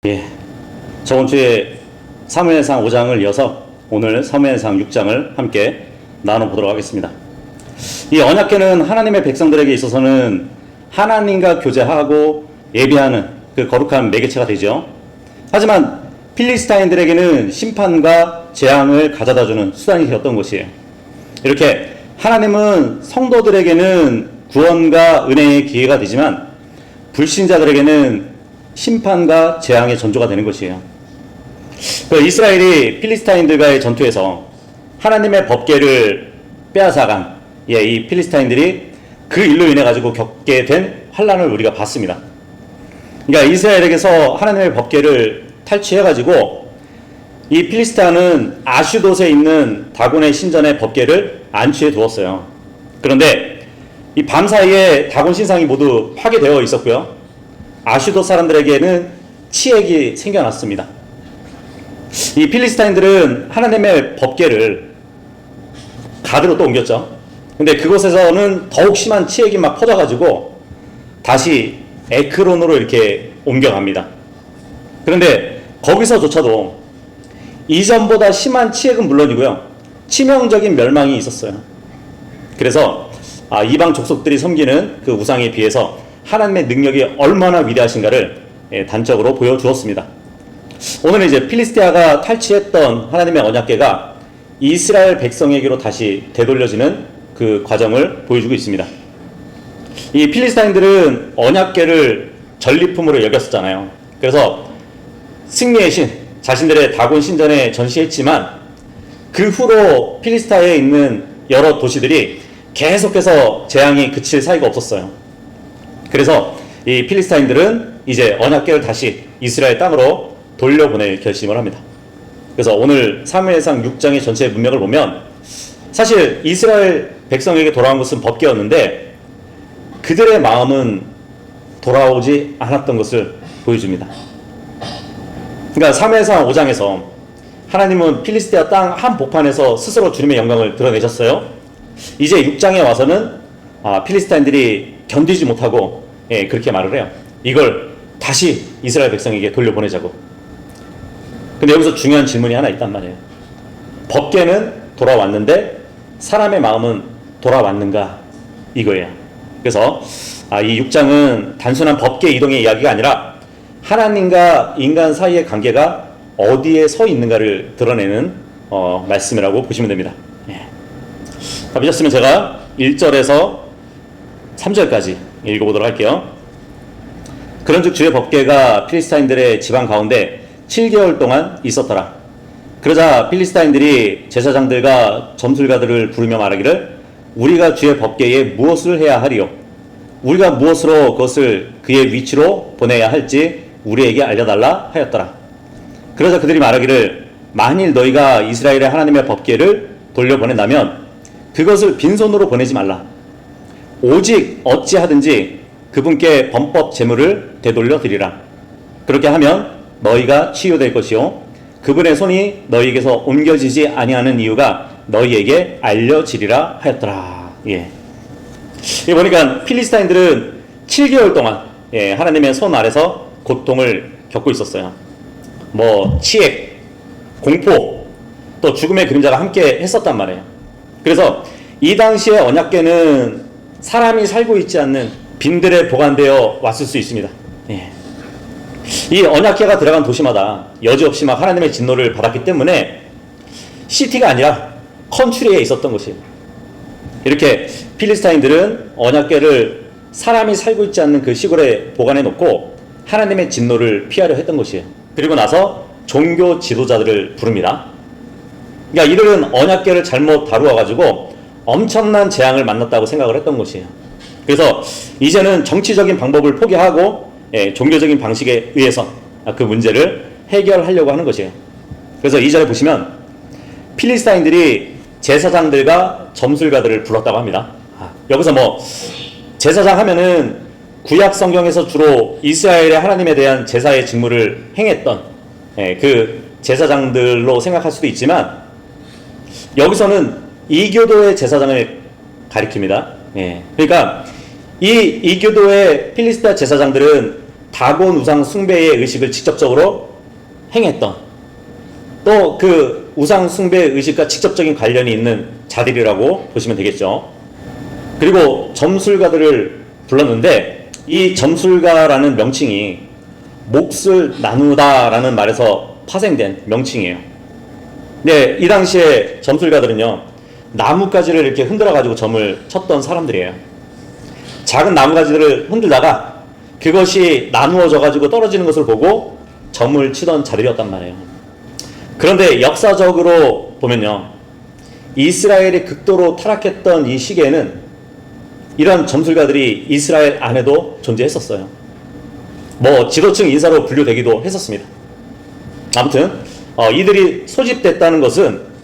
예, 저번 주에 사무엘상 5장을 이어서 오늘 사무엘상 6장을 함께 나눠보도록 하겠습니다. 이 언약궤는 하나님의 백성들에게 있어서는 하나님과 교제하고 예배하는 그 거룩한 매개체가 되죠. 하지만 필리스타인들에게는 심판과 재앙을 가져다주는 수단이 되었던 것이에요. 이렇게 하나님은 성도들에게는 구원과 은혜의 기회가 되지만 불신자들에게는 심판과 재앙의 전조가 되는 것이에요. 이스라엘이 필리스타인들과의 전투에서 하나님의 법궤를 빼앗아간 이 필리스타인들이 그 일로 인해 가지고 겪게 된 환난을 우리가 봤습니다. 그러니까 이스라엘에게서 하나님의 법궤를 탈취해 가지고 이 필리스타는 아슈돗에 있는 다곤의 신전의 법궤를 안치해 두었어요. 그런데 이 밤 사이에 다곤 신상이 모두 파괴되어 있었고요. 아슈돗 사람들에게는 치액이 생겨났습니다. 이 필리스타인들은 하나님의 법궤를 가드로 또 옮겼죠. 근데 그곳에서는 더욱 심한 치액이 막 퍼져가지고 다시 에크론으로 이렇게 옮겨갑니다. 그런데 거기서조차도 이전보다 심한 치액은 물론이고요, 치명적인 멸망이 있었어요. 그래서 이방 족속들이 섬기는 그 우상에 비해서 하나님의 능력이 얼마나 위대하신가를 단적으로 보여주었습니다. 오늘은 이제 필리스티아가 탈취했던 하나님의 언약궤가 이스라엘 백성에게로 다시 되돌려지는 그 과정을 보여주고 있습니다. 이 필리스타인들은 언약궤를 전리품으로 여겼었잖아요. 그래서 승리의 신, 자신들의 다곤 신전에 전시했지만 그 후로 필리스타에 있는 여러 도시들이 계속해서 재앙이 그칠 사이가 없었어요. 그래서 이 필리스타인들은 이제 언약궤를 다시 이스라엘 땅으로 돌려보낼 결심을 합니다. 그래서 오늘 사무엘상 6장의 전체 문맥을 보면 사실 이스라엘 백성에게 돌아온 것은 법궤였는데 그들의 마음은 돌아오지 않았던 것을 보여줍니다. 그러니까 사무엘상 5장에서 하나님은 필리스티아 땅 한복판에서 스스로 주님의 영광을 드러내셨어요. 이제 6장에 와서는 필리스타인들이 견디지 못하고 그렇게 말을 해요. 이걸 다시 이스라엘 백성에게 돌려보내자고. 근데 여기서 중요한 질문이 하나 있단 말이에요. 법궤는 돌아왔는데 사람의 마음은 돌아왔는가, 이거예요. 그래서 이 6장은 단순한 법궤 이동의 이야기가 아니라 하나님과 인간 사이의 관계가 어디에 서 있는가를 드러내는 말씀이라고 보시면 됩니다. 믿으셨으면 제가 1절에서 3절까지 읽어보도록 할게요. 그런즉 주의 법궤가 필리스타인들의 지방 가운데 7개월 동안 있었더라. 그러자 필리스타인들이 제사장들과 점술가들을 부르며 말하기를 우리가 주의 법궤에 무엇을 해야 하리요? 우리가 무엇으로 그것을 그의 위치로 보내야 할지 우리에게 알려달라 하였더라. 그러자 그들이 말하기를 만일 너희가 이스라엘의 하나님의 법궤를 돌려보낸다면 그것을 빈손으로 보내지 말라. 오직 어찌하든지 그분께 범법 제물을 되돌려 드리라. 그렇게 하면 너희가 치유될 것이요 그분의 손이 너희에게서 옮겨지지 아니하는 이유가 너희에게 알려지리라 하였더라. 이 보니까 필리스타인들은 7개월 동안 하나님의 손 아래서 고통을 겪고 있었어요. 치액, 공포, 또 죽음의 그림자가 함께 했었단 말이에요. 그래서 이 당시의 언약궤는 사람이 살고 있지 않는 빈들에 보관되어 왔을 수 있습니다. 이 언약궤가 들어간 도시마다 여지없이 막 하나님의 진노를 받았기 때문에 시티가 아니라 컨트리에 있었던 것이에요. 이렇게 필리스타인들은 언약궤를 사람이 살고 있지 않는 그 시골에 보관해 놓고 하나님의 진노를 피하려 했던 것이에요. 그리고 나서 종교 지도자들을 부릅니다. 그러니까 이들은 언약궤를 잘못 다루어 가지고 엄청난 재앙을 만났다고 생각을 했던 것이에요. 그래서 이제는 정치적인 방법을 포기하고 종교적인 방식에 의해서 그 문제를 해결하려고 하는 것이에요. 그래서 2절에 보시면 필리스타인들이 제사장들과 점술가들을 불렀다고 합니다. 여기서 제사장 하면은 구약 성경에서 주로 이스라엘의 하나님에 대한 제사의 직무를 행했던 그 제사장들로 생각할 수도 있지만 여기서는 이교도의 제사장을 가리킵니다. 그러니까 이 이교도의 필리스타 제사장들은 다곤 우상 숭배의 의식을 직접적으로 행했던, 또 그 우상 숭배 의식과 직접적인 관련이 있는 자들이라고 보시면 되겠죠. 그리고 점술가들을 불렀는데, 이 점술가라는 명칭이 몫을 나누다라는 말에서 파생된 명칭이에요. 네, 이 당시에 점술가들은요, 나뭇가지를 이렇게 흔들어가지고 점을 쳤던 사람들이에요. 작은 나뭇가지를 흔들다가 그것이 나누어져가지고 떨어지는 것을 보고 점을 치던 자들이었단 말이에요. 그런데 역사적으로 보면요, 이스라엘이 극도로 타락했던 이 시기에는 이런 점술가들이 이스라엘 안에도 존재했었어요. 뭐 지도층 인사로 분류되기도 했었습니다. 아무튼 이들이 소집됐다는 것은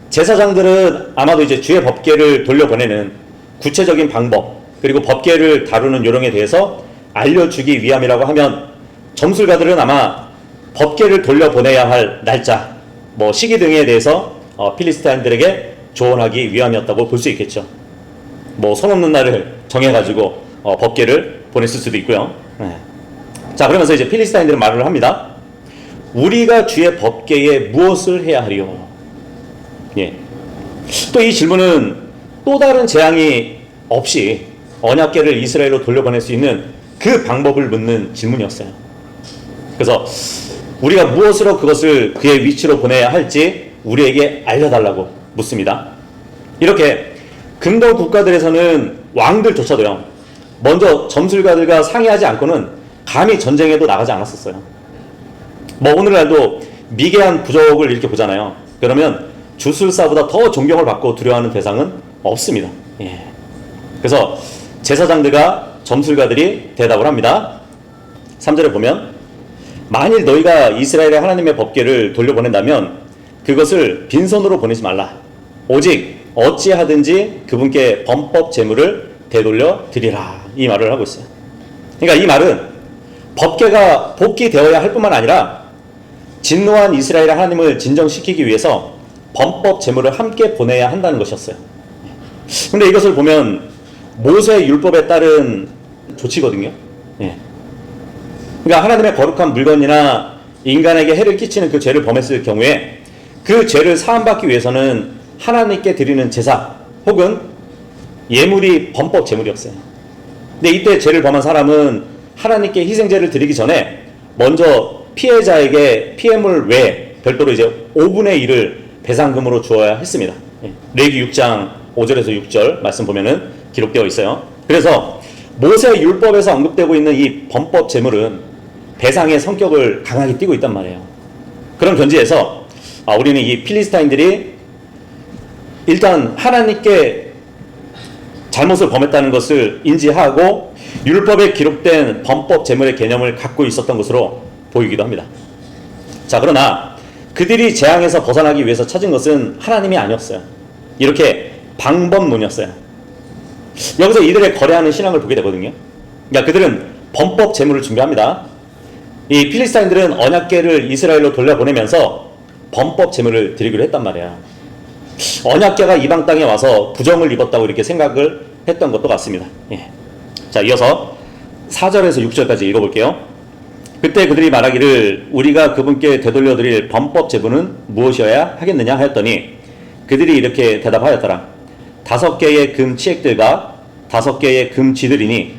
제사장들은 아마도 이제 주의 법궤를 돌려보내는 구체적인 방법, 그리고 법궤를 다루는 요령에 대해서 알려주기 위함이라고 하면, 점술가들은 아마 법궤를 돌려보내야 할 날짜, 뭐 시기 등에 대해서 필리스타인들에게 조언하기 위함이었다고 볼 수 있겠죠. 뭐 손 없는 날을 정해가지고 법궤를 보냈을 수도 있고요. 네. 자, 그러면서 이제 필리스타인들은 말을 합니다. 우리가 주의 법궤에 무엇을 해야 하리요? 예. 또 이 질문은 또 다른 재앙이 없이 언약궤를 이스라엘로 돌려보낼 수 있는 그 방법을 묻는 질문이었어요. 그래서 우리가 무엇으로 그것을 그의 위치로 보내야 할지 우리에게 알려달라고 묻습니다. 이렇게 근동 국가들에서는 왕들조차도요, 먼저 점술가들과 상의하지 않고는 감히 전쟁에도 나가지 않았었어요. 뭐 오늘날도 미개한 부족을 이렇게 보잖아요. 그러면 주술사보다 더 존경을 받고 두려워하는 대상은 없습니다. 예. 그래서 제사장들과 점술가들이 대답을 합니다. 3절에 보면, 만일 너희가 이스라엘의 하나님의 법궤를 돌려보낸다면 그것을 빈손으로 보내지 말라. 오직 어찌하든지 그분께 범법 제물을 되돌려 드리라. 이 말을 하고 있어요. 그러니까 이 말은 법궤가 복귀되어야 할 뿐만 아니라 진노한 이스라엘의 하나님을 진정시키기 위해서 범법 제물을 함께 보내야 한다는 것이었어요. 근데 이것을 보면 모세의 율법에 따른 조치거든요. 예. 그러니까 하나님의 거룩한 물건이나 인간에게 해를 끼치는 그 죄를 범했을 경우에 그 죄를 사함받기 위해서는 하나님께 드리는 제사 혹은 예물이 범법 제물이었어요. 근데 이때 죄를 범한 사람은 하나님께 희생제를 드리기 전에 먼저 피해자에게 피해물 외에 별도로 이제 5분의 1을 배상금으로 주어야 했습니다. 레위기 6장 5절에서 6절 말씀 보면은 기록되어 있어요. 그래서 모세 율법에서 언급되고 있는 이 범법 제물은 배상의 성격을 강하게 띠고 있단 말이에요. 그런 견지에서 우리는 이 필리스타인들이 일단 하나님께 잘못을 범했다는 것을 인지하고 율법에 기록된 범법 제물의 개념을 갖고 있었던 것으로 보이기도 합니다. 자, 그러나 그들이 재앙에서 벗어나기 위해서 찾은 것은 하나님이 아니었어요. 이렇게 방법론이었어요. 여기서 이들의 거래하는 신앙을 보게 되거든요. 그러니까 그들은 범법 제물을 준비합니다. 이 필리스타인들은 언약궤를 이스라엘로 돌려보내면서 범법 제물을 드리기로 했단 말이야. 언약궤가 이방 땅에 와서 부정을 입었다고 이렇게 생각을 했던 것도 같습니다. 예. 자, 이어서 4절에서 6절까지 읽어볼게요. 그때 그들이 말하기를 우리가 그분께 되돌려드릴 범법 제물은 무엇이어야 하겠느냐 하였더니 그들이 이렇게 대답하였더라. 5개의 금 치액들과 5개의 금 쥐들이니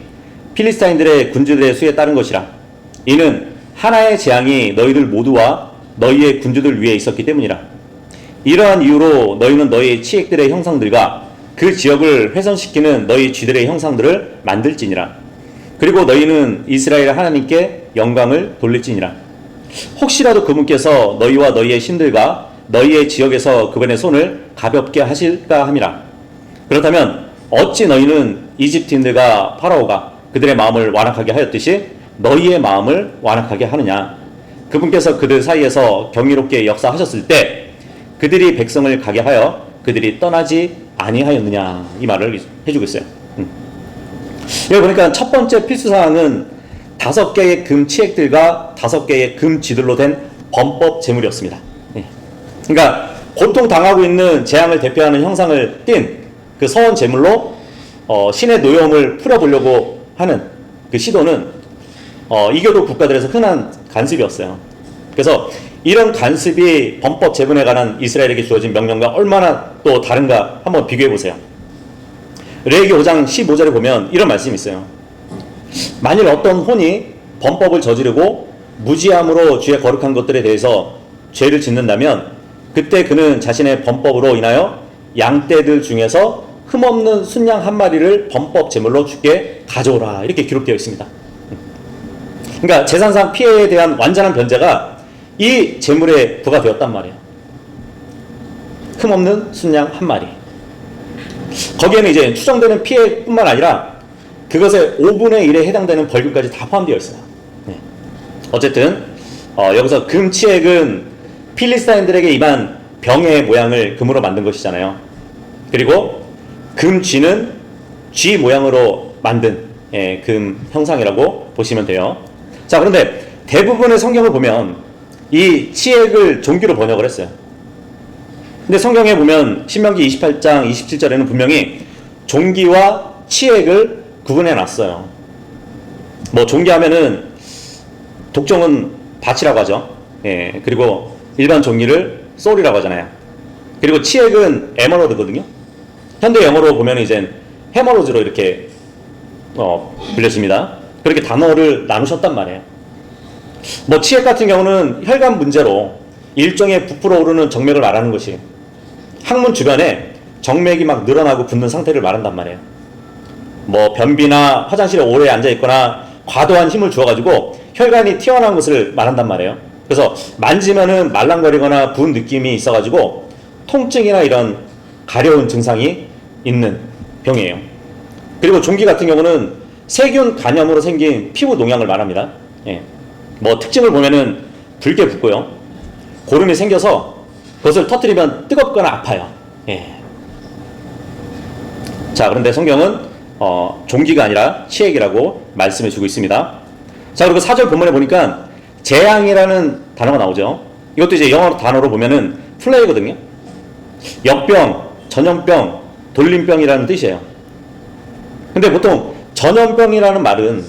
필리스타인들의 군주들의 수에 따른 것이라. 이는 하나의 재앙이 너희들 모두와 너희의 군주들 위에 있었기 때문이라. 이러한 이유로 너희는 너희 치액들의 형상들과 그 지역을 훼손시키는 너희 쥐들의 형상들을 만들지니라. 그리고 너희는 이스라엘 하나님께 영광을 돌릴지니라. 혹시라도 그분께서 너희와 너희의 신들과 너희의 지역에서 그분의 손을 가볍게 하실까 함이라. 그렇다면 어찌 너희는 이집트인들과 파라오가 그들의 마음을 완악하게 하였듯이 너희의 마음을 완악하게 하느냐. 그분께서 그들 사이에서 경이롭게 역사하셨을 때 그들이 백성을 가게 하여 그들이 떠나지 아니하였느냐. 이 말을 해주고 있어요. 여기 보니까 첫 번째 필수사항은 5개의 금 치액들과 5개의 금 쥐들로 된 범법 제물이었습니다. 그러니까 고통당하고 있는 재앙을 대표하는 형상을 띤 그 서원 제물로 신의 노여움을 풀어보려고 하는 그 시도는 이교도 국가들에서 흔한 간습이었어요. 그래서 이런 간습이 범법 제분에 관한 이스라엘에게 주어진 명령과 얼마나 또 다른가 한번 비교해 보세요. 레위기 5장 15절에 보면 이런 말씀이 있어요. 만일 어떤 혼이 범법을 저지르고 무지함으로 주의 거룩한 것들에 대해서 죄를 짓는다면 그때 그는 자신의 범법으로 인하여 양떼들 중에서 흠없는 순양 한 마리를 범법 제물로 주께 가져오라, 이렇게 기록되어 있습니다. 그러니까 재산상 피해에 대한 완전한 변제가 이 제물에 부과되었단 말이에요. 흠없는 순양 한 마리. 거기에는 이제 추정되는 피해뿐만 아니라 그것의 5분의 1에 해당되는 벌금까지 다 포함되어 있어요. 네. 어쨌든 여기서 금치액은 필리스타인들에게 임한 병의 모양을 금으로 만든 것이잖아요. 그리고 금쥐는 쥐 모양으로 만든 금 형상이라고 보시면 돼요. 자, 그런데 대부분의 성경을 보면 이 치액을 종기로 번역을 했어요. 근데 성경에 보면 신명기 28장 27절에는 분명히 종기와 치액을 구분해 놨어요. 뭐 종기하면은 독종은 밭이라고 하죠. 그리고 일반 종기를 소울이라고 하잖아요. 그리고 치액은 에머러드거든요. 현대 영어로 보면 이제 해머로즈로 이렇게 불려집니다. 그렇게 단어를 나누셨단 말이에요. 뭐 치액 같은 경우는 혈관 문제로 일종의 부풀어 오르는 정맥을 말하는 것이, 항문 주변에 정맥이 막 늘어나고 붓는 상태를 말한단 말이에요. 뭐 변비나 화장실에 오래 앉아 있거나 과도한 힘을 주어가지고 혈관이 튀어나온 것을 말한단 말이에요. 그래서 만지면은 말랑거리거나 부은 느낌이 있어가지고 통증이나 이런 가려운 증상이 있는 병이에요. 그리고 종기 같은 경우는 세균 감염으로 생긴 피부 농양을 말합니다. 뭐 특징을 보면은 붉게 붓고요, 고름이 생겨서 그것을 터뜨리면 뜨겁거나 아파요. 자, 그런데 성경은 종기가 아니라 치액이라고 말씀해주고 있습니다. 자, 그리고 4절 본문에 보니까 재앙이라는 단어가 나오죠. 이것도 이제 영어 단어로 보면은 플레이거든요. 역병, 전염병, 돌림병이라는 뜻이에요. 근데 보통 전염병이라는 말은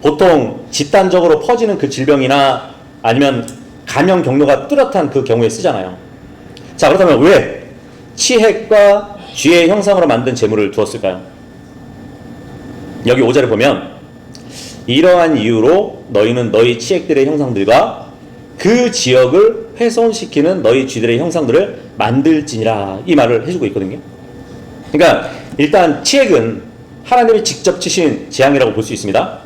보통 집단적으로 퍼지는 그 질병이나 아니면 감염 경로가 뚜렷한 그 경우에 쓰잖아요. 자, 그렇다면 왜 치핵과 쥐의 형상으로 만든 제물을 두었을까요? 여기 5절에 보면 이러한 이유로 너희는 너희 치핵들의 형상들과 그 지역을 훼손시키는 너희 쥐들의 형상들을 만들지니라, 이 말을 해주고 있거든요. 그러니까 일단 치핵은 하나님이 직접 치신 재앙이라고 볼 수 있습니다.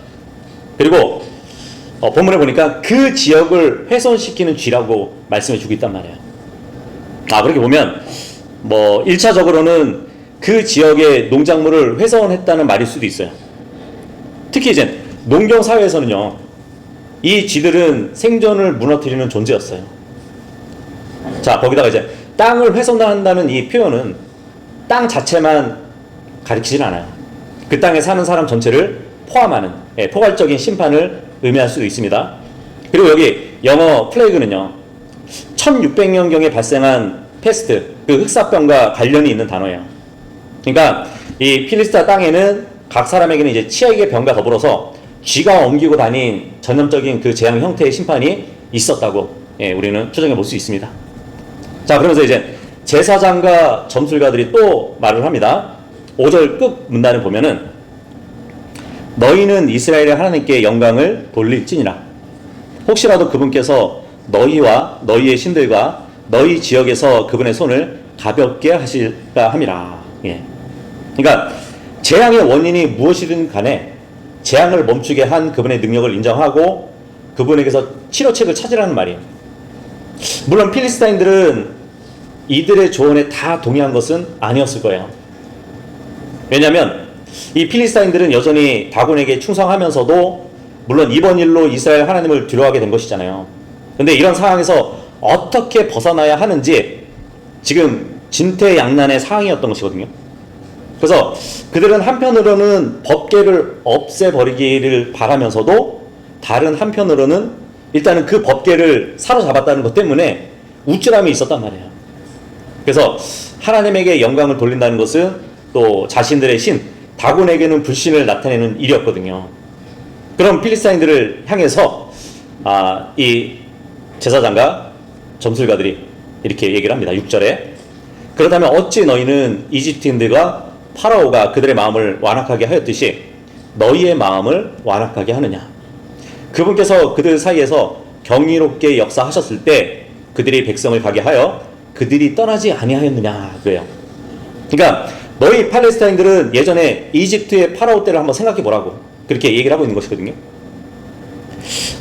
그리고 본문에 보니까 그 지역을 훼손시키는 쥐라고 말씀해 주고 있단 말이에요. 그렇게 보면 뭐 1차적으로는 그 지역의 농작물을 훼손했다는 말일 수도 있어요. 특히 이제 농경 사회에서는요, 이 쥐들은 생존을 무너뜨리는 존재였어요. 자, 거기다가 이제 땅을 훼손한다는 이 표현은 땅 자체만 가리키진 않아요. 그 땅에 사는 사람 전체를 포함하는 포괄적인 심판을 의미할 수도 있습니다. 그리고 여기 영어 플레이그는요, 1600년경에 발생한 패스트, 그 흑사병과 관련이 있는 단어예요. 그러니까 이 필리스타 땅에는 각 사람에게는 이제 치액의 병과 더불어서 쥐가 옮기고 다닌 전염적인 그 재앙 형태의 심판이 있었다고 우리는 추정해 볼 수 있습니다. 자, 그러면서 이제 제사장과 점술가들이 또 말을 합니다. 5절 끝 문단을 보면은 너희는 이스라엘의 하나님께 영광을 돌릴지니라. 혹시라도 그분께서 너희와 너희의 신들과 너희 지역에서 그분의 손을 가볍게 하실까 함이라. 그러니까 재앙의 원인이 무엇이든 간에 재앙을 멈추게 한 그분의 능력을 인정하고 그분에게서 치료책을 찾으라는 말이에요. 물론 필리스타인들은 이들의 조언에 다 동의한 것은 아니었을 거예요. 왜냐하면 이 필리스타인들은 여전히 다곤에게 충성하면서도 물론 이번 일로 이스라엘 하나님을 두려워하게 된 것이잖아요. 근데 이런 상황에서 어떻게 벗어나야 하는지 지금 진퇴양난의 상황이었던 것이거든요. 그래서 그들은 한편으로는 법궤를 없애버리기를 바라면서도 다른 한편으로는 일단은 그 법궤를 사로잡았다는 것 때문에 우쭐함이 있었단 말이에요. 그래서 하나님에게 영광을 돌린다는 것은 또 자신들의 신 다곤에게는 불신을 나타내는 일이었거든요. 그럼 필리스타인들을 향해서 이 제사장과 점술가들이 이렇게 얘기를 합니다. 6절에 그렇다면 어찌 너희는 이집트인들과 파라오가 그들의 마음을 완악하게 하였듯이 너희의 마음을 완악하게 하느냐. 그분께서 그들 사이에서 경이롭게 역사하셨을 때 그들이 백성을 가게 하여 그들이 떠나지 아니하였느냐 그래요. 그러니까 너희 팔레스타인들은 예전에 이집트의 파라오 때를 한번 생각해 보라고 그렇게 얘기를 하고 있는 것이거든요.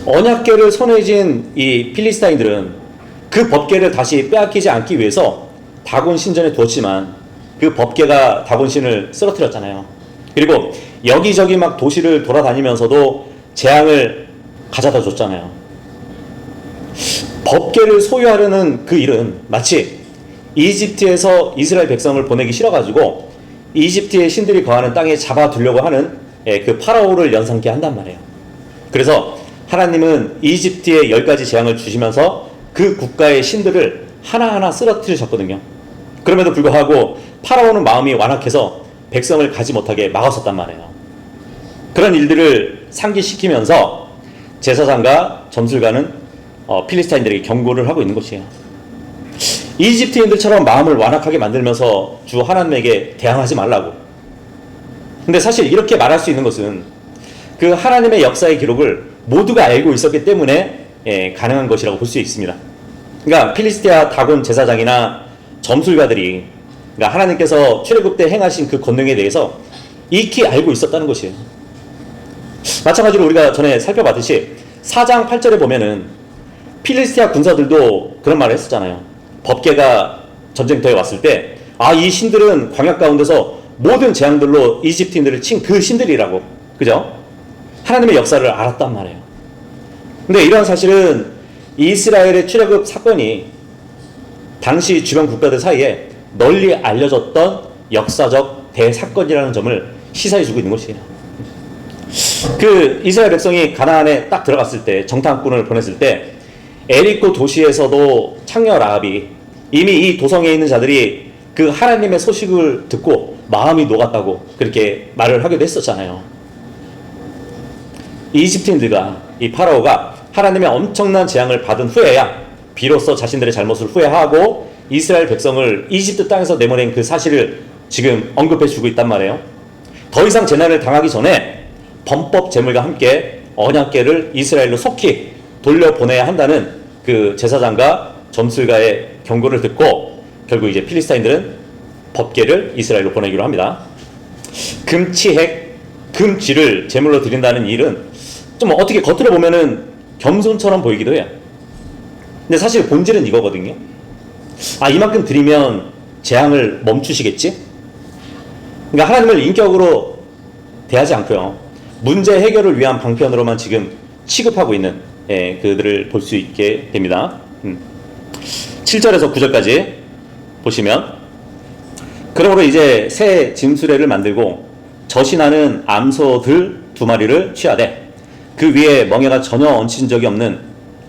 언약궤를 손에 쥔 이 필리스타인들은 그 법궤를 다시 빼앗기지 않기 위해서 다곤 신전에 두었지만 그 법궤가 다곤 신을 쓰러뜨렸잖아요. 그리고 여기저기 막 도시를 돌아다니면서도 재앙을 가져다 줬잖아요. 법궤를 소유하려는 그 일은 마치 이집트에서 이스라엘 백성을 보내기 싫어가지고 이집트의 신들이 거하는 땅에 잡아두려고 하는 그 파라오를 연상케 한단 말이에요. 그래서 하나님은 이집트에 10가지 재앙을 주시면서 그 국가의 신들을 하나하나 쓰러뜨리셨거든요. 그럼에도 불구하고 파라오는 마음이 완악해서 백성을 가지 못하게 막았었단 말이에요. 그런 일들을 상기시키면서 제사장과 점술가는 필리스타인들에게 경고를 하고 있는 것이에요. 이집트인들처럼 마음을 완악하게 만들면서 주 하나님에게 대항하지 말라고. 근데 사실 이렇게 말할 수 있는 것은 그 하나님의 역사의 기록을 모두가 알고 있었기 때문에 가능한 것이라고 볼 수 있습니다. 그러니까 필리스티아 다곤 제사장이나 점술가들이 그러니까 하나님께서 출애굽 때 행하신 그 권능에 대해서 익히 알고 있었다는 것이에요. 마찬가지로 우리가 전에 살펴봤듯이 4장 8절에 보면은 필리스티아 군사들도 그런 말을 했었잖아요. 법궤가 전쟁터에 왔을 때 이 신들은 광야 가운데서 모든 재앙들로 이집트인들을 친 그 신들이라고. 그죠? 하나님의 역사를 알았단 말이에요. 근데 이러한 사실은 이스라엘의 출애굽 사건이 당시 주변 국가들 사이에 널리 알려졌던 역사적 대사건이라는 점을 시사해주고 있는 것이에요. 그 이스라엘 백성이 가나안에 딱 들어갔을 때, 정탐꾼을 보냈을 때 에리코 도시에서도 창녀 라합이 이미 이 도성에 있는 자들이 그 하나님의 소식을 듣고 마음이 녹았다고 그렇게 말을 하기도 했었잖아요. 이집트인들과 이 파라오가 하나님의 엄청난 재앙을 받은 후에야 비로소 자신들의 잘못을 후회하고 이스라엘 백성을 이집트 땅에서 내보낸 그 사실을 지금 언급해 주고 있단 말이에요. 더 이상 재난을 당하기 전에 범법 제물과 함께 언약궤를 이스라엘로 속히 돌려보내야 한다는 그 제사장과 점술가의 경고를 듣고 결국 이제 필리스타인들은 법궤를 이스라엘로 보내기로 합니다. 금치핵, 금쥐를 제물로 드린다는 일은 좀 어떻게 겉으로 보면은 겸손처럼 보이기도 해요. 근데 사실 본질은 이거거든요. 이만큼 드리면 재앙을 멈추시겠지? 그러니까 하나님을 인격으로 대하지 않고요. 문제 해결을 위한 방편으로만 지금 취급하고 있는 그들을 볼 수 있게 됩니다. 7절에서 9절까지 보시면 그러므로 이제 새 짐수레를 만들고 젖이 나는 암소들 2마리를 취하되 그 위에 멍에가 전혀 얹힌 적이 없는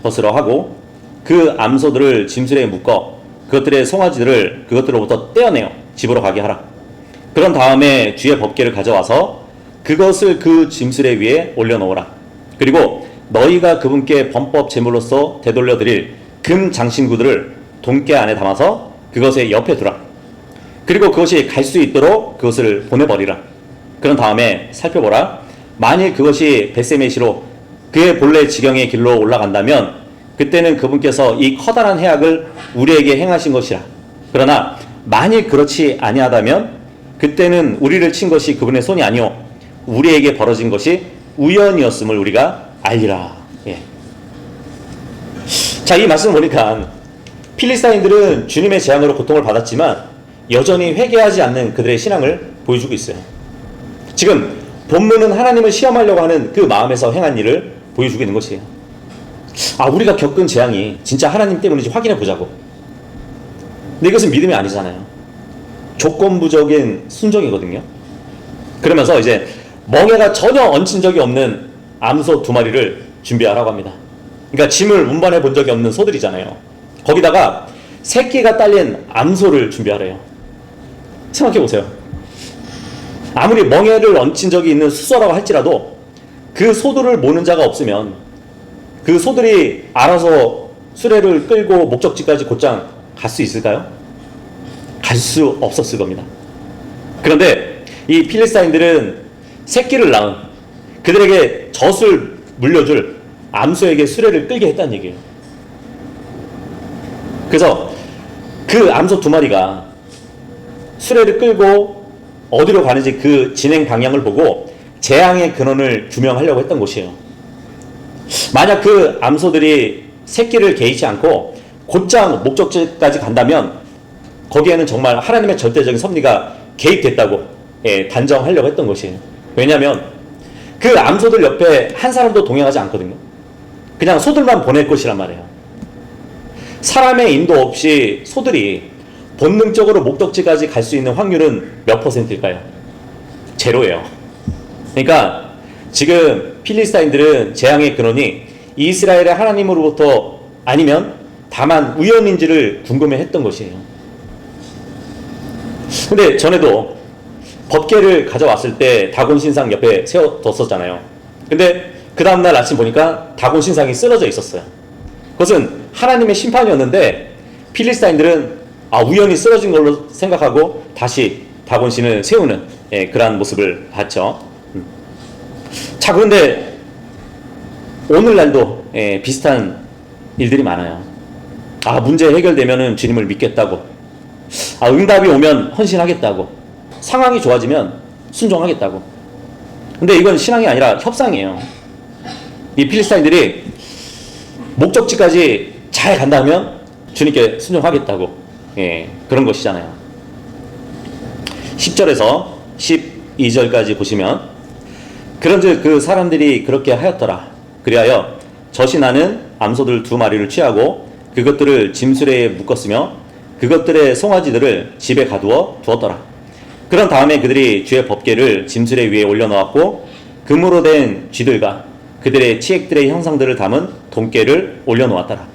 것으로 하고 그 암소들을 짐수레에 묶어 그것들의 송아지들을 그것들로부터 떼어내어 집으로 가게 하라. 그런 다음에 주의 법궤를 가져와서 그것을 그 짐수레 위에 올려놓으라. 그리고 너희가 그분께 범법 제물로서 되돌려 드릴 금 장신구들을 돈깨 안에 담아서 그것의 옆에 두라. 그리고 그것이 갈 수 있도록 그것을 보내버리라. 그런 다음에 살펴보라. 만일 그것이 벳세메시로 그의 본래 지경의 길로 올라간다면 그때는 그분께서 이 커다란 해악을 우리에게 행하신 것이라. 그러나 만일 그렇지 아니하다면 그때는 우리를 친 것이 그분의 손이 아니오 우리에게 벌어진 것이 우연이었음을 우리가 알리라. 자, 이 말씀을 보니까 필리스타인들은 주님의 재앙으로 고통을 받았지만 여전히 회개하지 않는 그들의 신앙을 보여주고 있어요. 지금 본문은 하나님을 시험하려고 하는 그 마음에서 행한 일을 보여주고 있는 것이에요. 우리가 겪은 재앙이 진짜 하나님 때문인지 확인해 보자고. 근데 이것은 믿음이 아니잖아요. 조건부적인 순종이거든요. 그러면서 이제 멍에가 전혀 얹힌 적이 없는 암소 2마리를 준비하라고 합니다. 그러니까 짐을 운반해 본 적이 없는 소들이잖아요. 거기다가 새끼가 딸린 암소를 준비하래요. 생각해 보세요. 아무리 멍에를 얹힌 적이 있는 수소라고 할지라도 그 소들을 모는 자가 없으면 그 소들이 알아서 수레를 끌고 목적지까지 곧장 갈 수 있을까요? 갈 수 없었을 겁니다. 그런데 이 필리스타인들은 새끼를 낳은 그들에게 젖을 물려줄 암소에게 수레를 끌게 했다는 얘기예요. 그래서 그 암소 2마리가 수레를 끌고 어디로 가는지 그 진행 방향을 보고 재앙의 근원을 규명하려고 했던 곳이에요. 만약 그 암소들이 새끼를 개의치 않고 곧장 목적지까지 간다면 거기에는 정말 하나님의 절대적인 섭리가 개입됐다고 단정하려고 했던 것이에요. 왜냐하면 그 암소들 옆에 한 사람도 동행하지 않거든요. 그냥 소들만 보낼 것이란 말이에요. 사람의 인도 없이 소들이 본능적으로 목적지까지 갈 수 있는 확률은 몇 %일까요? 제로예요. 그러니까 지금 필리스타인들은 재앙의 근원이 이스라엘의 하나님으로부터 아니면 다만 우연인지를 궁금해했던 것이에요. 근데 전에도 법궤를 가져왔을 때 다곤 신상 옆에 세워뒀었잖아요. 근데 그 다음날 아침 보니까 다곤 신상이 쓰러져 있었어요. 그것은 하나님의 심판이었는데 필리스타인들은 우연히 쓰러진 걸로 생각하고 다시 다곤 신을 세우는 그러한 모습을 봤죠. 자, 그런데 오늘날도 비슷한 일들이 많아요. 문제 해결되면은 주님을 믿겠다고, 응답이 오면 헌신하겠다고, 상황이 좋아지면 순종하겠다고. 근데 이건 신앙이 아니라 협상이에요. 이 필리스타인들이 목적지까지 잘 간다면 주님께 순종하겠다고, 그런 것이잖아요. 10절에서 12절까지 보시면, 그런즉 그 사람들이 그렇게 하였더라. 그리하여 젖이 나는 암소들 2마리를 취하고 그것들을 짐수레에 묶었으며 그것들의 송아지들을 집에 가두어 두었더라. 그런 다음에 그들이 주의 법궤를 짐수레 위에 올려놓았고 금으로 된 쥐들과 그들의 치액들의 형상들을 담은 돈깨를 올려놓았더라.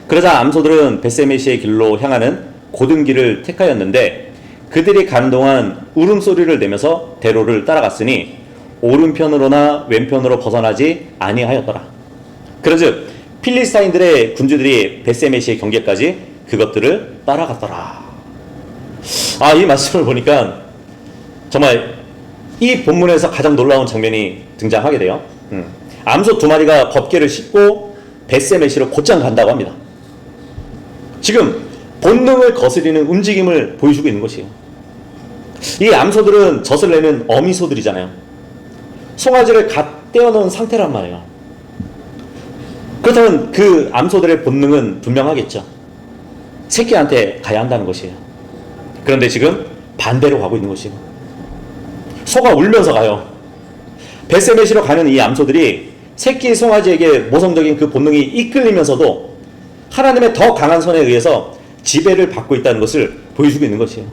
그러자 암소들은 벳세메시의 길로 향하는 고든 길을 택하였는데 그들이 가는 동안 울음소리를 내면서 대로를 따라갔으니 오른편으로나 왼편으로 벗어나지 아니하였더라. 그러즉 필리스타인들의 군주들이 벳세메시의 경계까지 그것들을 따라갔더라. 이 말씀을 보니까 정말 이 본문에서 가장 놀라운 장면이 등장하게 돼요. 암소 2마리가 법궤를 싣고 벳세메시로 곧장 간다고 합니다. 지금 본능을 거스리는 움직임을 보여주고 있는 것이에요. 이 암소들은 젖을 내는 어미소들이잖아요. 송아지를 갓 떼어놓은 상태란 말이에요. 그렇다면 그 암소들의 본능은 분명하겠죠. 새끼한테 가야 한다는 것이에요. 그런데 지금 반대로 가고 있는 것이에요. 소가 울면서 가요. 벳세메시로 가는 이 암소들이 새끼 송아지에게 모성적인 그 본능이 이끌리면서도 하나님의 더 강한 손에 의해서 지배를 받고 있다는 것을 보여주고 있는 것이에요.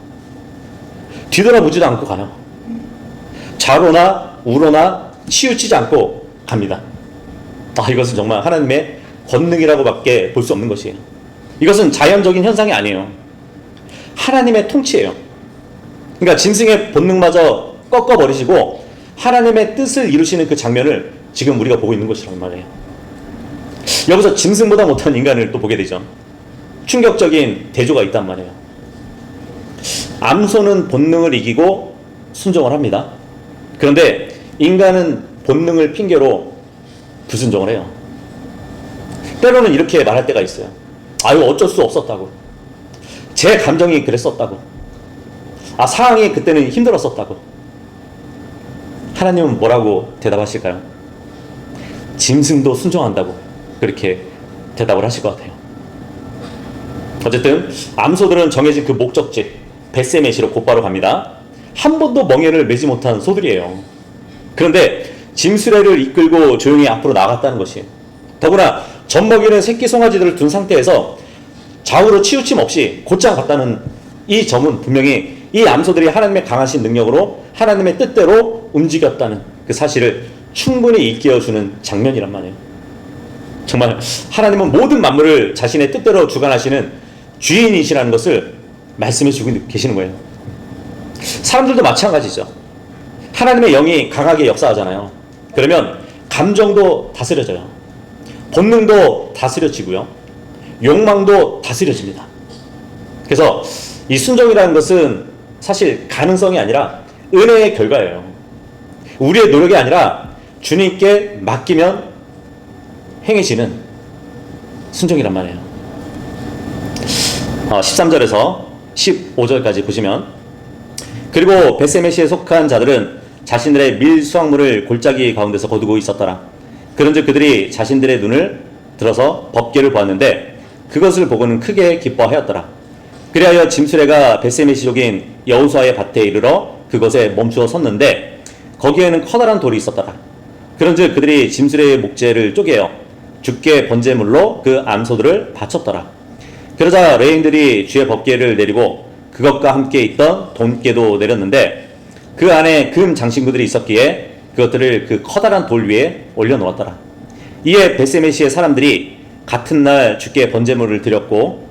뒤돌아보지도 않고 가요. 좌로나 우로나 치우치지 않고 갑니다. 이것은 정말 하나님의 권능이라고밖에 볼 수 없는 것이에요. 이것은 자연적인 현상이 아니에요. 하나님의 통치예요. 그러니까 짐승의 본능마저 꺾어버리시고 하나님의 뜻을 이루시는 그 장면을 지금 우리가 보고 있는 것이란 말이에요. 여기서 짐승보다 못한 인간을 또 보게 되죠. 충격적인 대조가 있단 말이에요. 암소는 본능을 이기고 순종을 합니다. 그런데 인간은 본능을 핑계로 불순종을 해요. 때로는 이렇게 말할 때가 있어요. 이거 어쩔 수 없었다고. 제 감정이 그랬었다고. 상황이 그때는 힘들었었다고. 하나님은 뭐라고 대답하실까요? 짐승도 순종한다고 그렇게 대답을 하실 것 같아요. 어쨌든 암소들은 정해진 그 목적지 벳세메시로 곧바로 갑니다. 한 번도 멍에를 매지 못한 소들이에요. 그런데 짐수레를 이끌고 조용히 앞으로 나갔다는 것이에요. 더구나 젖먹이는 새끼 송아지들을 둔 상태에서 좌우로 치우침 없이 곧장 갔다는 이 점은 분명히 이 암소들이 하나님의 강하신 능력으로 하나님의 뜻대로 움직였다는 그 사실을 충분히 일깨워주는 장면이란 말이에요. 정말 하나님은 모든 만물을 자신의 뜻대로 주관하시는 주인이시라는 것을 말씀해주고 계시는 거예요. 사람들도 마찬가지죠. 하나님의 영이 강하게 역사하잖아요. 그러면 감정도 다스려져요. 본능도 다스려지고요. 욕망도 다스려집니다. 그래서 이 순종이라는 것은 사실 가능성이 아니라 은혜의 결과예요. 우리의 노력이 아니라 주님께 맡기면 행해지는 순종이란 말이에요. 13절에서 15절까지 보시면, 그리고 벳세메시에 속한 자들은 자신들의 밀 수확물을 골짜기 가운데서 거두고 있었더라. 그런즉 그들이 자신들의 눈을 들어서 법궤를 보았는데 그것을 보고는 크게 기뻐하였더라. 그리하여 짐수레가 벳세메시족인 여호수아의 밭에 이르러 그것에 멈추어 섰는데 거기에는 커다란 돌이 있었더라. 그런즉 그들이 짐수레의 목재를 쪼개어 주께 번제물로 그 암소들을 바쳤더라. 그러자 레인들이 주의 법궤를 내리고 그것과 함께 있던 돈궤도 내렸는데 그 안에 금 장신구들이 있었기에 그것들을 그 커다란 돌 위에 올려놓았더라. 이에 벳세메시의 사람들이 같은 날 주께 번제물을 드렸고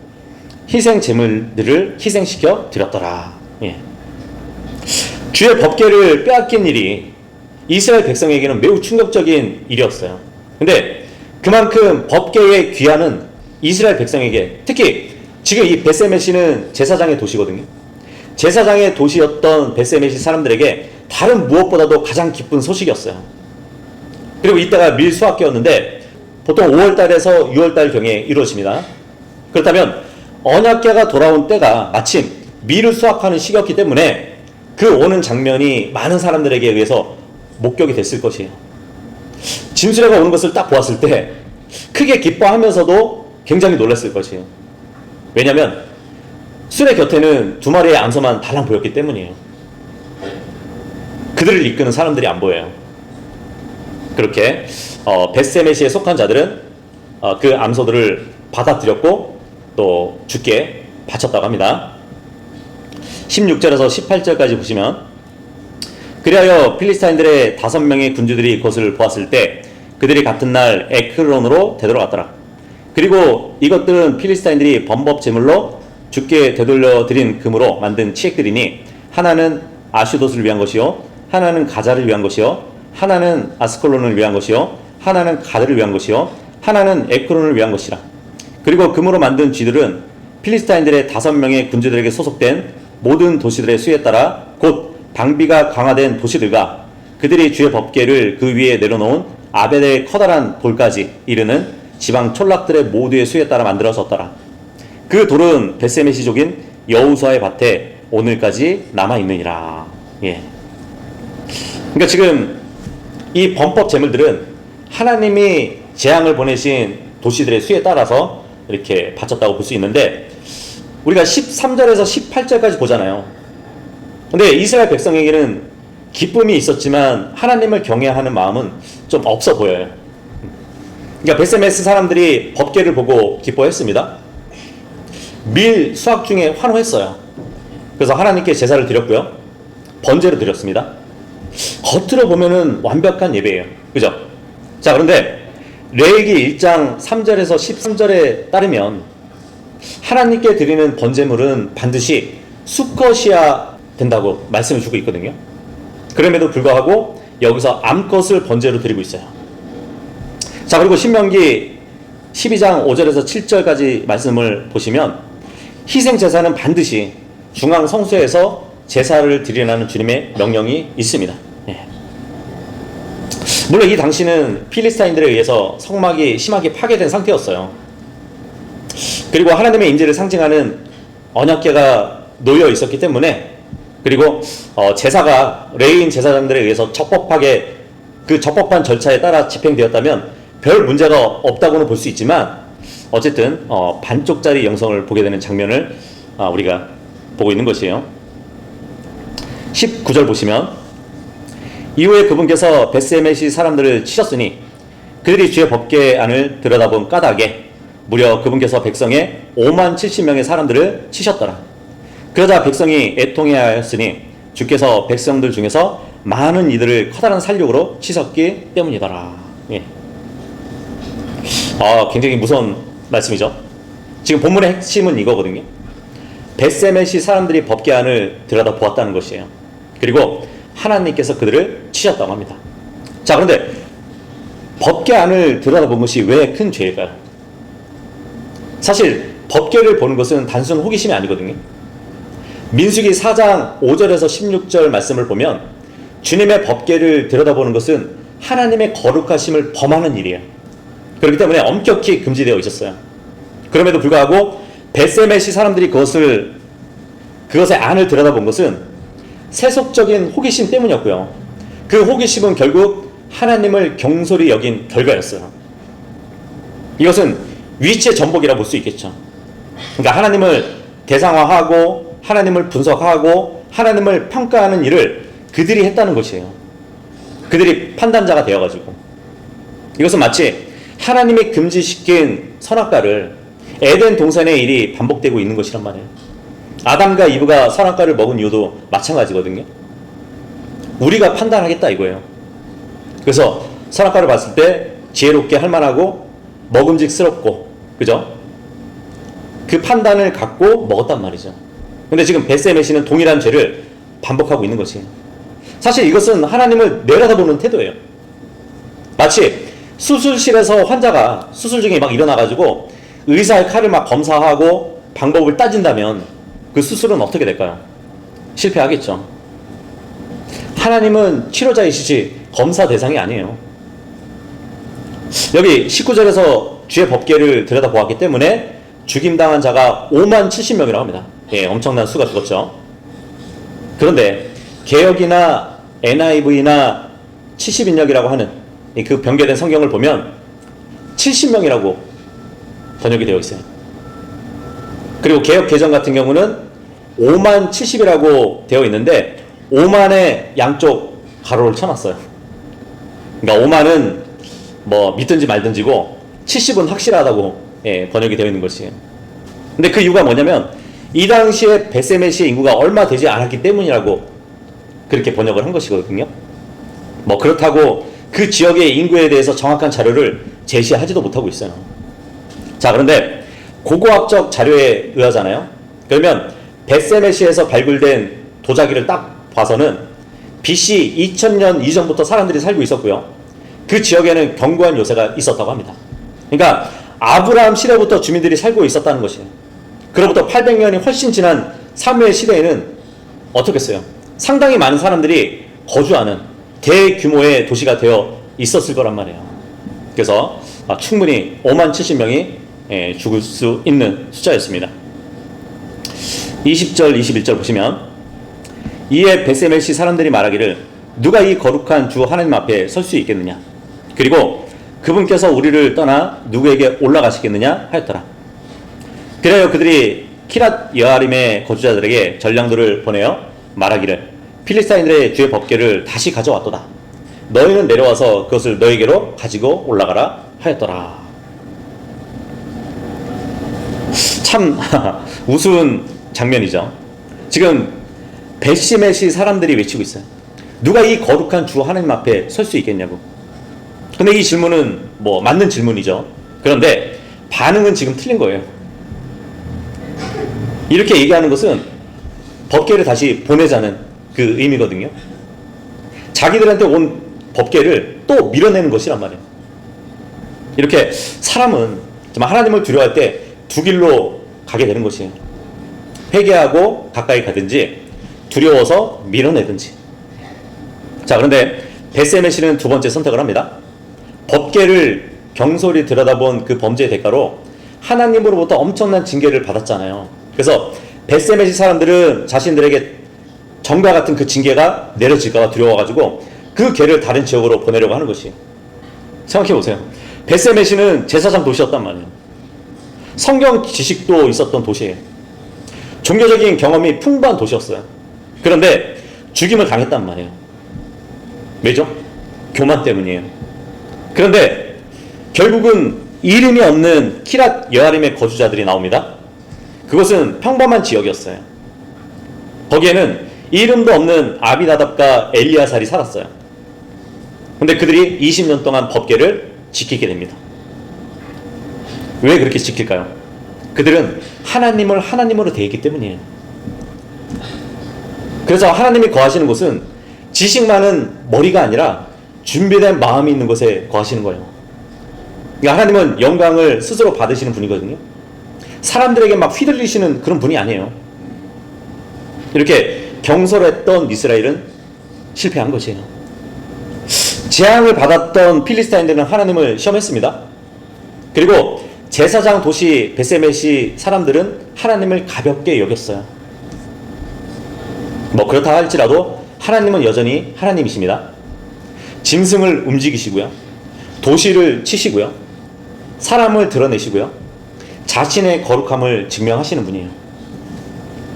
희생 제물들을 희생시켜 드렸더라. 예. 주의 법궤를 빼앗긴 일이 이스라엘 백성에게는 매우 충격적인 일이었어요. 근데 그만큼 법궤의 귀환은 이스라엘 백성에게, 특히 지금 이 벳세메시는 제사장의 도시거든요. 제사장의 도시였던 벳세메시 사람들에게 다른 무엇보다도 가장 기쁜 소식이었어요. 그리고 이때가 밀수확기였는데 보통 5월달에서 6월달경에 이루어집니다. 그렇다면 언약궤가 돌아온 때가 마침 밀을 수확하는 시기였기 때문에 그 오는 장면이 많은 사람들에게 의해서 목격이 됐을 것이에요. 짐수레가 오는 것을 딱 보았을 때 크게 기뻐하면서도 굉장히 놀랐을 것이에요. 왜냐하면 수레 곁에는 두 마리의 암소만 달랑 보였기 때문이에요. 그들을 이끄는 사람들이 안 보여요. 그렇게 벳세메시에 속한 자들은 그 암소들을 받아들였고 또 주께 바쳤다고 합니다. 16절에서 18절까지 보시면, 그리하여 필리스타인들의 5명의 군주들이 그것을 보았을 때 그들이 같은 날 에크론으로 되돌아갔더라. 그리고 이것들은 필리스타인들이 범법 제물로 주께 되돌려 드린 금으로 만든 치액들이니 하나는 아슈돗을 위한 것이요, 하나는 가자를 위한 것이요, 하나는 아스콜론을 위한 것이요, 하나는 가드를 위한 것이요, 하나는 에크론을 위한 것이라. 그리고 금으로 만든 쥐들은 필리스타인들의 5명의 군주들에게 소속된 모든 도시들의 수에 따라 곧 방비가 강화된 도시들과 그들이 주의 법궤를 그 위에 내려놓은 아벨의 커다란 돌까지 이르는 지방 촌락들의 모두의 수에 따라 만들어졌더라. 그 돌은 벳세메시족인 여호수아의 밭에 오늘까지 남아있느니라. 예. 그러니까 지금 이 범법 제물들은 하나님이 재앙을 보내신 도시들의 수에 따라서 이렇게 바쳤다고 볼 수 있는데, 우리가 13절에서 18절까지 보잖아요. 근데 이스라엘 백성에게는 기쁨이 있었지만 하나님을 경외하는 마음은 좀 없어 보여요. 그러니까 벳세메스 사람들이 법궤를 보고 기뻐했습니다. 밀 수확 중에 환호했어요. 그래서 하나님께 제사를 드렸고요, 번제를 드렸습니다. 겉으로 보면은 완벽한 예배예요. 그죠? 자, 그런데 레위기 1장 3절에서 13절에 따르면 하나님께 드리는 번제물은 반드시 수컷이어야 된다고 말씀을 주고 있거든요. 그럼에도 불구하고 여기서 암컷을 번제로 드리고 있어요. 자, 그리고 신명기 12장 5절에서 7절까지 말씀을 보시면 희생제사는 반드시 중앙 성소에서 제사를 드리라는 주님의 명령이 있습니다. 예. 물론 이 당시는 필리스타인들에 의해서 성막이 심하게 파괴된 상태였어요. 그리고 하나님의 임재를 상징하는 언약궤가 놓여 있었기 때문에, 그리고 제사가 레위인 제사장들에 의해서 적법하게 그 적법한 절차에 따라 집행되었다면 별 문제가 없다고는 볼 수 있지만, 어쨌든 반쪽짜리 영성을 보게 되는 장면을 우리가 보고 있는 것이에요. 19절 보시면, 이후에 그분께서 벳세메시 사람들을 치셨으니 그들이 주의 법궤 안을 들여다본 까닭에 무려 그분께서 백성의 5만 70명의 사람들을 치셨더라. 그러자 백성이 애통해하였으니 주께서 백성들 중에서 많은 이들을 커다란 살육으로 치셨기 때문이더라. 예. 굉장히 무서운 말씀이죠. 지금 본문의 핵심은 이거거든요. 벳세메시 사람들이 법궤 안을 들여다보았다는 것이에요. 그리고 하나님께서 그들을 치셨다고 합니다. 자, 그런데 법계 안을 들여다본 것이 왜 큰 죄일까요? 사실 법계를 보는 것은 단순 호기심이 아니거든요. 민수기 4장 5절에서 16절 말씀을 보면 주님의 법계를 들여다보는 것은 하나님의 거룩하심을 범하는 일이에요. 그렇기 때문에 엄격히 금지되어 있었어요. 그럼에도 불구하고 벳세메시 사람들이 그것의 안을 들여다본 것은 세속적인 호기심 때문이었고요. 그 호기심은 결국 하나님을 경솔히 여긴 결과였어요. 이것은 위치의 전복이라 볼 수 있겠죠. 그러니까 하나님을 대상화하고 하나님을 분석하고 하나님을 평가하는 일을 그들이 했다는 것이에요. 그들이 판단자가 되어가지고 이것은 마치 하나님이 금지시킨 선악과를 에덴 동산의 일이 반복되고 있는 것이란 말이에요. 아담과 이브가 선악과를 먹은 이유도 마찬가지거든요. 우리가 판단하겠다 이거예요. 그래서 선악과를 봤을 때 지혜롭게 할 만하고 먹음직스럽고, 그죠? 그 판단을 갖고 먹었단 말이죠. 근데 지금 벳세메시는 동일한 죄를 반복하고 있는 것이에요. 사실 이것은 하나님을 내려다보는 태도예요. 마치 수술실에서 환자가 수술 중에 막 일어나가지고 의사의 칼을 막 검사하고 방법을 따진다면 그 수술은 어떻게 될까요? 실패하겠죠. 하나님은 치료자이시지 검사 대상이 아니에요. 여기 19절에서 주의 법궤를 들여다보았기 때문에 죽임당한 자가 5만 70명이라고 합니다. 예, 엄청난 수가 죽었죠. 그런데 개역이나 NIV나 70인역이라고 하는 그 변개된 성경을 보면 70명이라고 번역이 되어 있어요. 그리고 개역 개정 같은 경우는 5만 70이라고 되어 있는데 5만에 양쪽 가로를 쳐놨어요. 그러니까 5만은 뭐 믿든지 말든지고 70은 확실하다고 번역이 되어 있는 것이에요. 근데 그 이유가 뭐냐면 이 당시에 벳세메시의 인구가 얼마 되지 않았기 때문이라고 그렇게 번역을 한 것이거든요. 뭐 그렇다고 그 지역의 인구에 대해서 정확한 자료를 제시하지도 못하고 있어요. 자, 그런데 고고학적 자료에 의하잖아요. 그러면 벳세메시에서 발굴된 도자기를 딱 봐서는 BC 2000년 이전부터 사람들이 살고 있었고요. 그 지역에는 견고한 요새가 있었다고 합니다. 그러니까 아브라함 시대부터 주민들이 살고 있었다는 것이에요. 그로부터 800년이 훨씬 지난 사무엘 시대에는 어떻겠어요? 상당히 많은 사람들이 거주하는 대규모의 도시가 되어 있었을 거란 말이에요. 그래서 충분히 5만 70명이 죽을 수 있는 숫자였습니다. 20절, 21절 보시면 이에 벳세메시 사람들이 말하기를 누가 이 거룩한 주 하나님 앞에 설 수 있겠느냐? 그리고 그분께서 우리를 떠나 누구에게 올라가시겠느냐 하였더라. 그래요, 그들이 키랏 여아림의 거주자들에게 전량도를 보내어 말하기를 필리스타인들의 주의 법궤를 다시 가져왔도다. 너희는 내려와서 그것을 너희에게로 가지고 올라가라 하였더라. 참 우스운 장면이죠. 지금 벳시메시 사람들이 외치고 있어요. 누가 이 거룩한 주 하나님 앞에 설 수 있겠냐고. 근데 이 질문은 뭐 맞는 질문이죠. 그런데 반응은 지금 틀린 거예요. 이렇게 얘기하는 것은 법궤를 다시 보내자는 그 의미거든요. 자기들한테 온 법궤를 또 밀어내는 것이란 말이에요. 이렇게 사람은 정말 하나님을 두려워할 때 두 길로 가게 되는 것이에요. 회개하고 가까이 가든지 두려워서 밀어내든지. 자, 그런데 벳세메시는 두 번째 선택을 합니다. 법궤를 경솔히 들여다본 그 범죄의 대가로 하나님으로부터 엄청난 징계를 받았잖아요. 그래서 벳세메시 사람들은 자신들에게 전과 같은 그 징계가 내려질까 봐 두려워가지고 그 궤를 다른 지역으로 보내려고 하는 것이에요. 생각해보세요. 벳세메시는 제사장 도시였단 말이에요. 성경 지식도 있었던 도시예요. 종교적인 경험이 풍부한 도시였어요. 그런데 죽임을 당했단 말이에요. 왜죠? 교만 때문이에요. 그런데 결국은 이름이 없는 키랏 여아림의 거주자들이 나옵니다. 그것은 평범한 지역이었어요. 거기에는 이름도 없는 아비나답과 엘리야살이 살았어요. 근데 그들이 20년 동안 법궤를 지키게 됩니다. 왜 그렇게 지킬까요? 그들은 하나님을 하나님으로 대했기 때문이에요. 그래서 하나님이 거하시는 곳은 지식 많은 머리가 아니라 준비된 마음이 있는 곳에 거하시는 거예요. 그러니까 하나님은 영광을 스스로 받으시는 분이거든요. 사람들에게 막 휘둘리시는 그런 분이 아니에요. 이렇게 경솔했던 이스라엘은 실패한 것이에요. 재앙을 받았던 필리스타인들은 하나님을 시험했습니다. 그리고 제사장 도시 베세메시 사람들은 하나님을 가볍게 여겼어요. 뭐 그렇다 할지라도 하나님은 여전히 하나님이십니다. 짐승을 움직이시고요, 도시를 치시고요, 사람을 드러내시고요, 자신의 거룩함을 증명하시는 분이에요.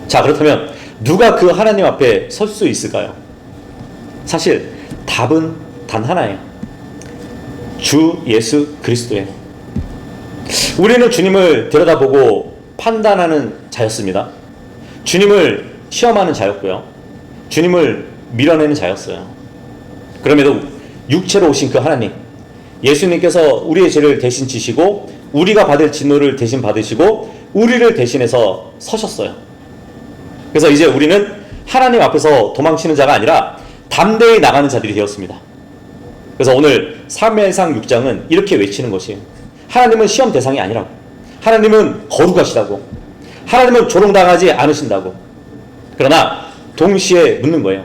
자, 그렇다면 누가 그 하나님 앞에 설 수 있을까요? 사실 답은 단 하나예요. 주 예수 그리스도예요. 우리는 주님을 들여다보고 판단하는 자였습니다. 주님을 시험하는 자였고요, 주님을 밀어내는 자였어요. 그럼에도 육체로 오신 그 하나님, 예수님께서 우리의 죄를 대신 지시고 우리가 받을 진노를 대신 받으시고 우리를 대신해서 서셨어요. 그래서 이제 우리는 하나님 앞에서 도망치는 자가 아니라 담대히 나가는 자들이 되었습니다. 그래서 오늘 사무엘상 6장은 이렇게 외치는 것이에요. 하나님은 시험 대상이 아니라고, 하나님은 거룩하시다고, 하나님은 조롱당하지 않으신다고. 그러나 동시에 묻는 거예요.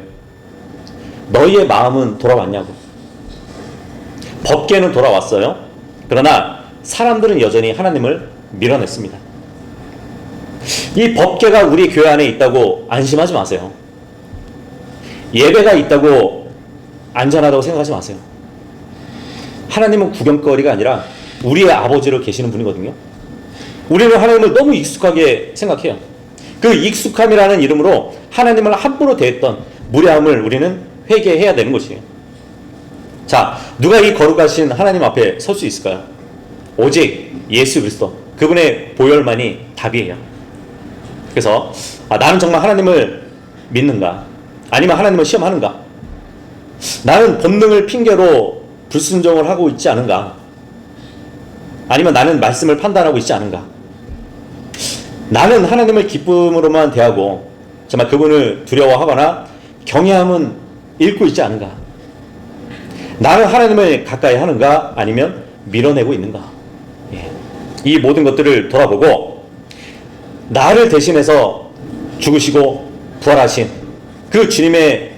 너희의 마음은 돌아왔냐고. 법궤는 돌아왔어요. 그러나 사람들은 여전히 하나님을 밀어냈습니다. 이 법궤가 우리 교회 안에 있다고 안심하지 마세요. 예배가 있다고 안전하다고 생각하지 마세요. 하나님은 구경거리가 아니라 우리의 아버지로 계시는 분이거든요. 우리는 하나님을 너무 익숙하게 생각해요. 그 익숙함이라는 이름으로 하나님을 함부로 대했던 무례함을 우리는 회개해야 되는 것이에요. 자, 누가 이 거룩하신 하나님 앞에 설 수 있을까요? 오직 예수 그리스도, 그분의 보혈만이 답이에요. 그래서 나는 정말 하나님을 믿는가? 아니면 하나님을 시험하는가? 나는 본능을 핑계로 불순종을 하고 있지 않은가? 아니면 나는 말씀을 판단하고 있지 않은가? 나는 하나님을 기쁨으로만 대하고 정말 그분을 두려워하거나 경외함은 잃고 있지 않은가? 나는 하나님을 가까이 하는가? 아니면 밀어내고 있는가? 이 모든 것들을 돌아보고 나를 대신해서 죽으시고 부활하신 그 주님의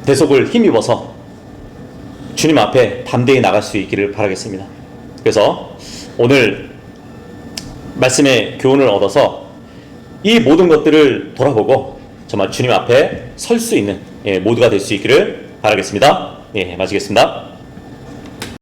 대속을 힘입어서 주님 앞에 담대히 나갈 수 있기를 바라겠습니다. 그래서 오늘 말씀의 교훈을 얻어서 이 모든 것들을 돌아보고 정말 주님 앞에 설 수 있는 모두가 될 수 있기를 바라겠습니다. 마치겠습니다.